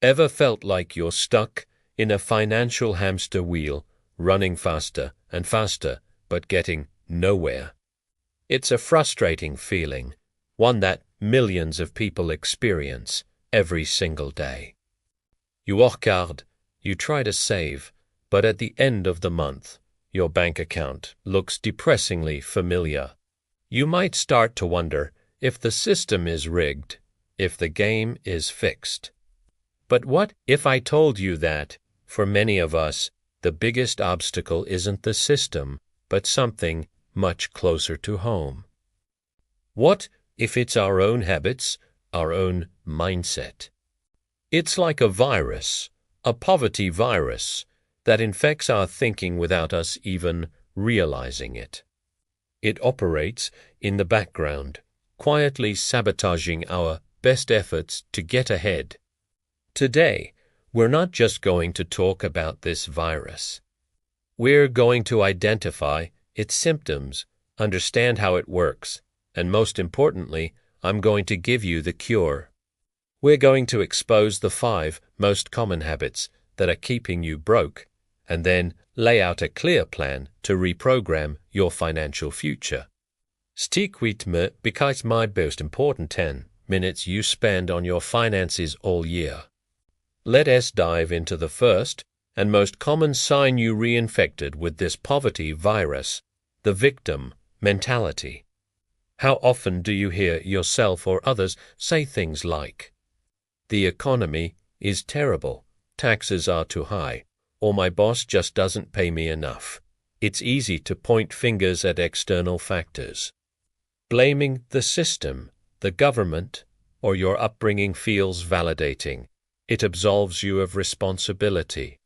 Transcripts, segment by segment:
Ever felt like you're stuck in a financial hamster wheel, running faster and faster, but getting nowhere? It's a frustrating feeling, one that millions of people experience every single day. You work hard, you try to save, but at the end of the month, your bank account looks depressingly familiar. You might start to wonder if the system is rigged, if the game is fixed. But what if I told you that, for many of us, the biggest obstacle isn't the system, but something much closer to home? What if it's our own habits, our own mindset? It's like a virus, a poverty virus, that infects our thinking without us even realizing it. It operates in the background, quietly sabotaging our best efforts to get ahead. Today, we're not just going to talk about this virus. We're going to identify its symptoms, understand how it works, and most importantly, I'm going to give you the cure. We're going to expose the 5 most common habits that are keeping you broke, and then lay out a clear plan to reprogram your financial future. Stick with me because my most important 10 minutes you spend on your finances all year. Let us dive into the first and most common sign you reinfected with this poverty virus, the victim mentality. How often do you hear yourself or others say things like, "The economy is terrible, taxes are too high, or my boss just doesn't pay me enough"? It's easy to point fingers at external factors. Blaming the system, the government, or your upbringing feels validating. It absolves you of responsibility.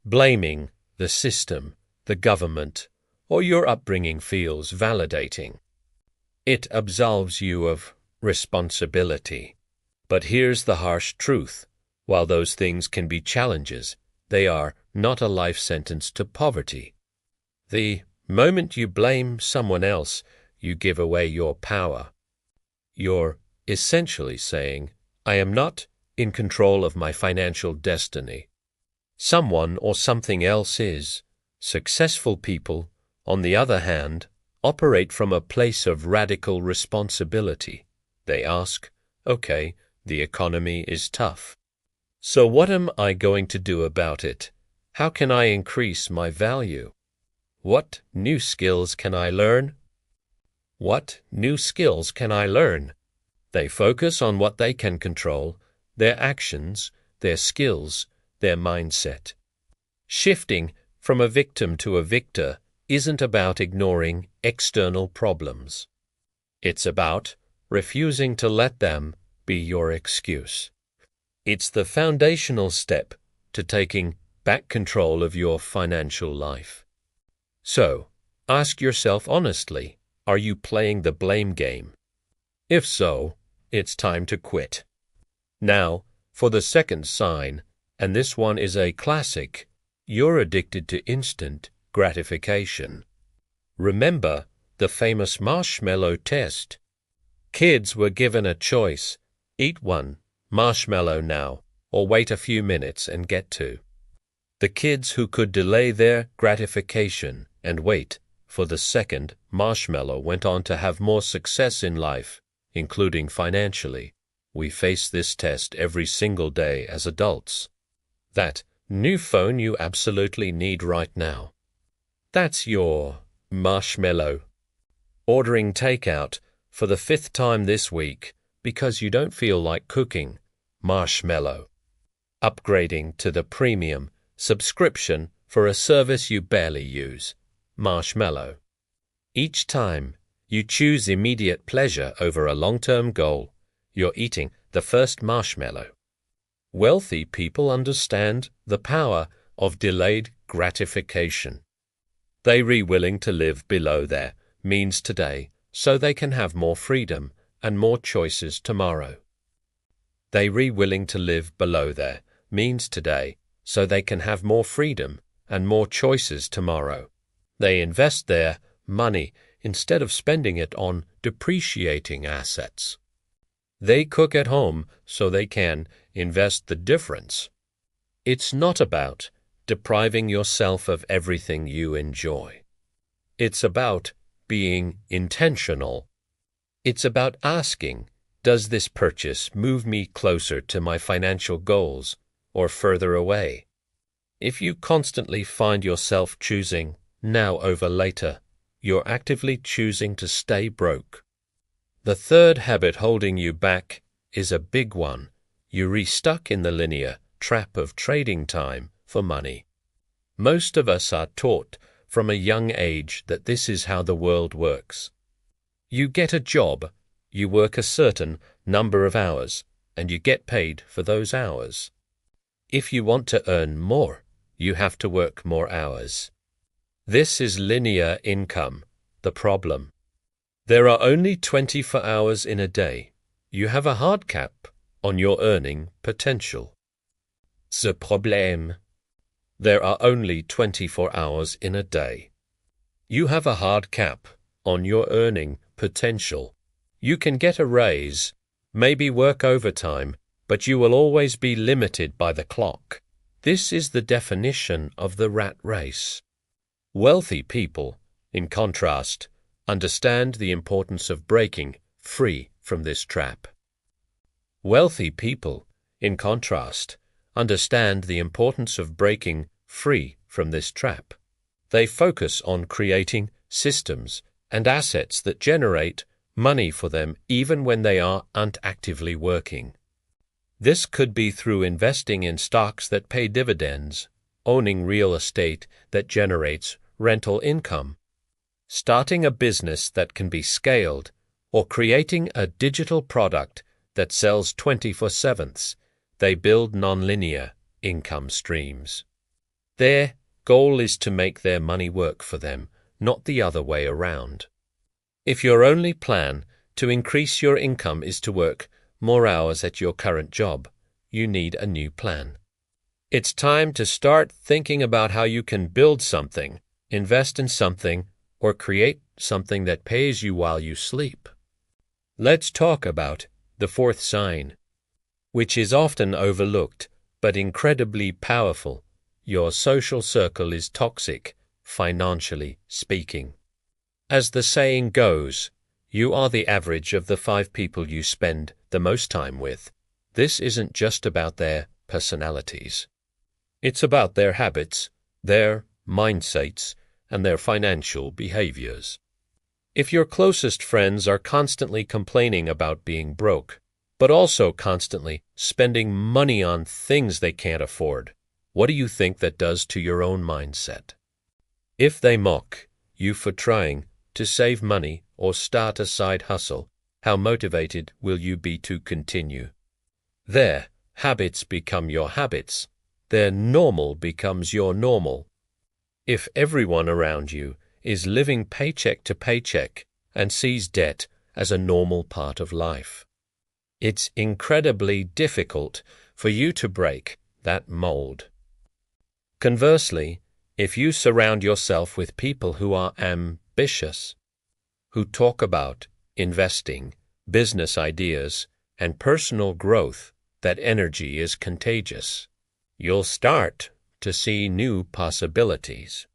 Blaming the system, the government, or your upbringing feels validating. It absolves you of responsibility. But here's the harsh truth. While those things can be challenges, they are not a life sentence to poverty. The moment you blame someone else, you give away your power. You're essentially saying, "I am not in control of my financial destiny. Someone or something else is." Successful people, on the other hand, operate from a place of radical responsibility. They ask, "Okay, the economy is tough. So what am I going to do about it? How can I increase my value? What new skills can I learn? What new skills can I learn?" They focus on what they can control, their actions, their skills, their mindset. Shifting from a victim to a victor isn't about ignoring external problems. It's about refusing to let them be your excuse. It's the foundational step to taking back control of your financial life. So, ask yourself honestly, are you playing the blame game? If so, it's time to quit. Now, for the second sign, and this one is a classic, you're addicted to instant gratification. Remember the famous marshmallow test? Kids were given a choice: eat one marshmallow now, or wait a few minutes and get 2. The kids who could delay their gratification and wait for the second marshmallow went on to have more success in life, including financially. We face this test every single day as adults. That new phone you absolutely need right now. That's your marshmallow. Ordering takeout for the 5th time this week because you don't feel like cooking. Marshmallow. Upgrading to the premium subscription for a service you barely use. Marshmallow. Each time you choose immediate pleasure over a long-term goal, you're eating the first marshmallow. Wealthy people understand the power of delayed gratification. They're willing to live below their means today so they can have more freedom and more choices tomorrow. They're willing to live below their means today so they can have more freedom and more choices tomorrow. They invest their money instead of spending it on depreciating assets. They cook at home so they can invest the difference. It's not about depriving yourself of everything you enjoy. It's about being intentional. It's about asking, does this purchase move me closer to my financial goals or further away? If you constantly find yourself choosing now over later, you're actively choosing to stay broke. The third habit holding you back is a big one. You're restuck in the linear trap of trading time for money. Most of us are taught from a young age that this is how the world works. You get a job, you work a certain number of hours, and you get paid for those hours. If you want to earn more, you have to work more hours. This is linear income, the problem. There are only 24 hours in a day. You have a hard cap on your earning potential. Ce problème. There are only 24 hours in a day. You have a hard cap on your earning potential. You can get a raise, maybe work overtime, but you will always be limited by the clock. This is the definition of the rat race. Wealthy people, in contrast, understand the importance of breaking free from this trap. Wealthy people, in contrast, understand the importance of breaking free from this trap. They focus on creating systems and assets that generate money for them even when they aren't actively working. This could be through investing in stocks that pay dividends, owning real estate that generates rental income, starting a business that can be scaled, or creating a digital product that sells 24/7. They build nonlinear income streams. Their goal is to make their money work for them, not the other way around. If your only plan to increase your income is to work more hours at your current job, you need a new plan. It's time to start thinking about how you can build something, invest in something, or create something that pays you while you sleep. Let's talk about the fourth sign, which is often overlooked but incredibly powerful. Your social circle is toxic, financially speaking. As the saying goes, you are the average of the 5 people you spend the most time with. This isn't just about their personalities. It's about their habits, their mindsets, and their financial behaviors. If your closest friends are constantly complaining about being broke, but also constantly spending money on things they can't afford, what do you think that does to your own mindset? If they mock you for trying to save money or start a side hustle, how motivated will you be to continue? Their habits become your habits. Their normal becomes your normal. If everyone around you is living paycheck to paycheck and sees debt as a normal part of life, it's incredibly difficult for you to break that mold. Conversely, if you surround yourself with people who are ambitious, who talk about investing, business ideas, and personal growth, that energy is contagious. You'll start to see new possibilities.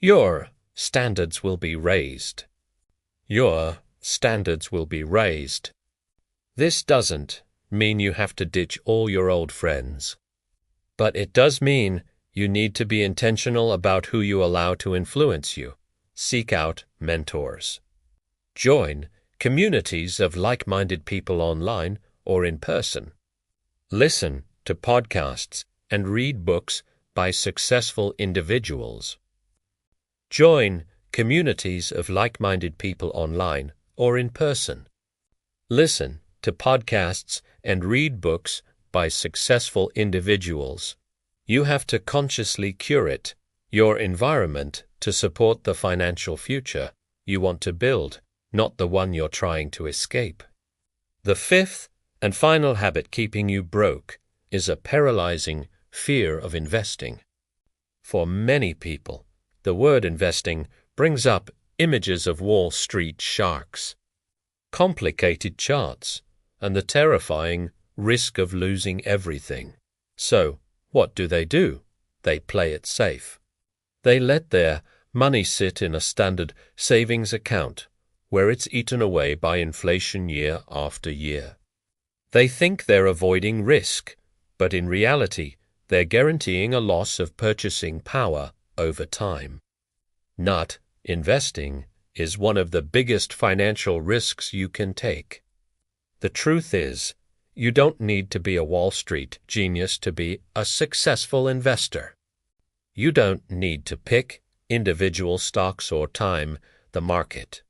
Your standards will be raised. Your standards will be raised. This doesn't mean you have to ditch all your old friends, but it does mean you need to be intentional about who you allow to influence you. Seek out mentors. Join communities of like-minded people online or in person. Listen to podcasts and read books by successful individuals. Join communities of like-minded people online or in person. Listen to podcasts and read books by successful individuals. You have to consciously curate your environment to support the financial future you want to build, not the one you're trying to escape. The fifth and final habit keeping you broke is a paralyzing fear of investing. For many people, the word investing brings up images of Wall Street sharks, complicated charts, and the terrifying risk of losing everything. So, what do? They play it safe. They let their money sit in a standard savings account where it's eaten away by inflation year after year. They think they're avoiding risk, but in reality, they're guaranteeing a loss of purchasing power over time. Not investing is one of the biggest financial risks you can take. The truth is, you don't need to be a Wall Street genius to be a successful investor. You don't need to pick individual stocks or time the market.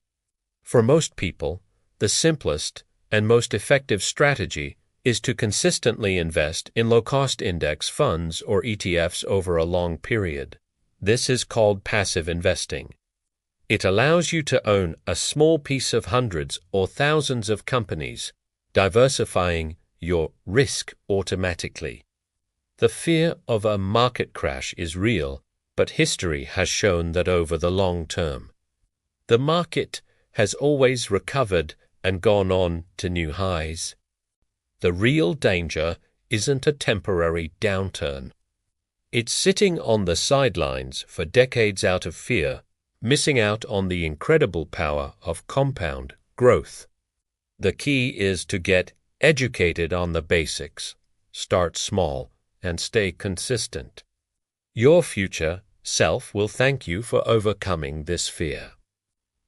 For most people, the simplest and most effective strategy is to consistently invest in low-cost index funds or ETFs over a long period. This is called passive investing. It allows you to own a small piece of hundreds or thousands of companies, diversifying your risk automatically. The fear of a market crash is real, but history has shown that over the long term, the market has always recovered and gone on to new highs. The real danger isn't a temporary downturn. It's sitting on the sidelines for decades out of fear, missing out on the incredible power of compound growth. The key is to get educated on the basics, start small, and stay consistent. Your future self will thank you for overcoming this fear.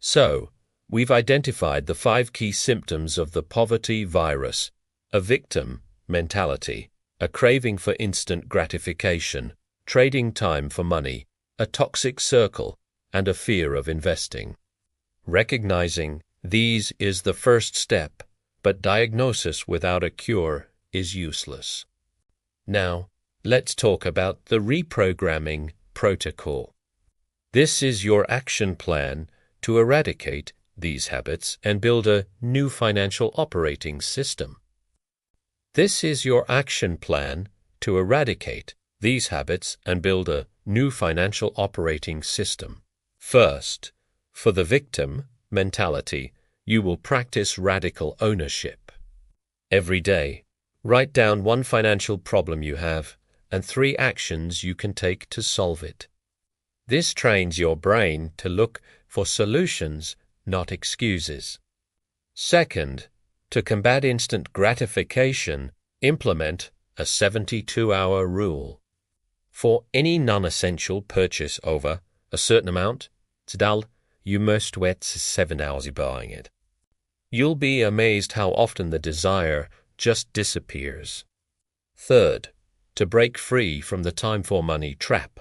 So, we've identified the 5 key symptoms of the poverty virus: a victim mentality, a craving for instant gratification, trading time for money, a toxic circle, and a fear of investing. Recognizing these is the first step, but diagnosis without a cure is useless. Now, let's talk about the reprogramming protocol. This is your action plan to eradicate these habits and build a new financial operating system. This is your action plan to eradicate these habits and build a new financial operating system. First, for the victim mentality, you will practice radical ownership. Every day, write down 1 financial problem you have and 3 actions you can take to solve it. This trains your brain to look for solutions, not excuses. Second, to combat instant gratification, implement a 72-hour rule. For any non-essential purchase over a certain amount, you must wait 7 hours buying it. You'll be amazed how often the desire just disappears. Third, to break free from the time for money trap.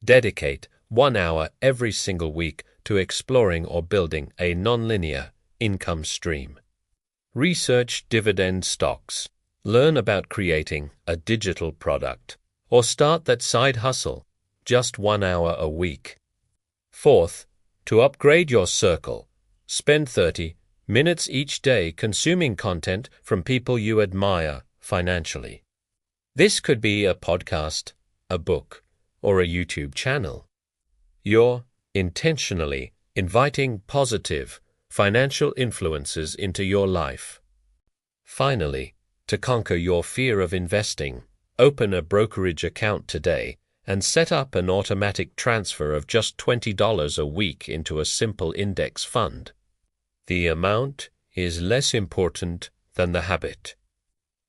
Dedicate 1 hour every single week to exploring or building a nonlinear income stream. Research dividend stocks, learn about creating a digital product, or start that side hustle, just 1 hour a week. Fourth, to upgrade your circle, spend 30 minutes each day consuming content from people you admire financially. This could be a podcast, a book, or a YouTube channel. You're intentionally inviting positive financial influences into your life. Finally, to conquer your fear of investing, open a brokerage account today and set up an automatic transfer of just $20 a week into a simple index fund. The amount is less important than the habit.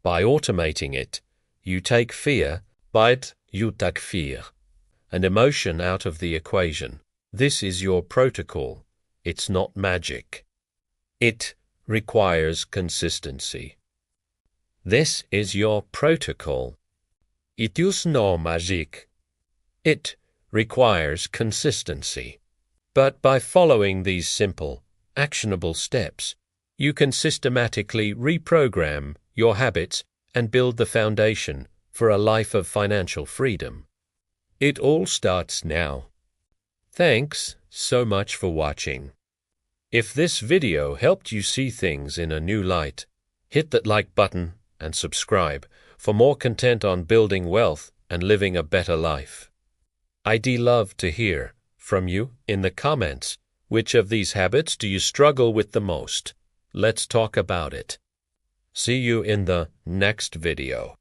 By automating it, you take fear, and emotion out of the equation. This is your protocol. It's not magic. It requires consistency. This is your protocol. It is no magic. It requires consistency. But by following these simple, actionable steps, you can systematically reprogram your habits and build the foundation for a life of financial freedom. It all starts now. Thanks so much for watching. If this video helped you see things in a new light, hit that like button and subscribe for more content on building wealth and living a better life. I'd love to hear from you in the comments. Which of these habits do you struggle with the most? Let's talk about it. See you in the next video.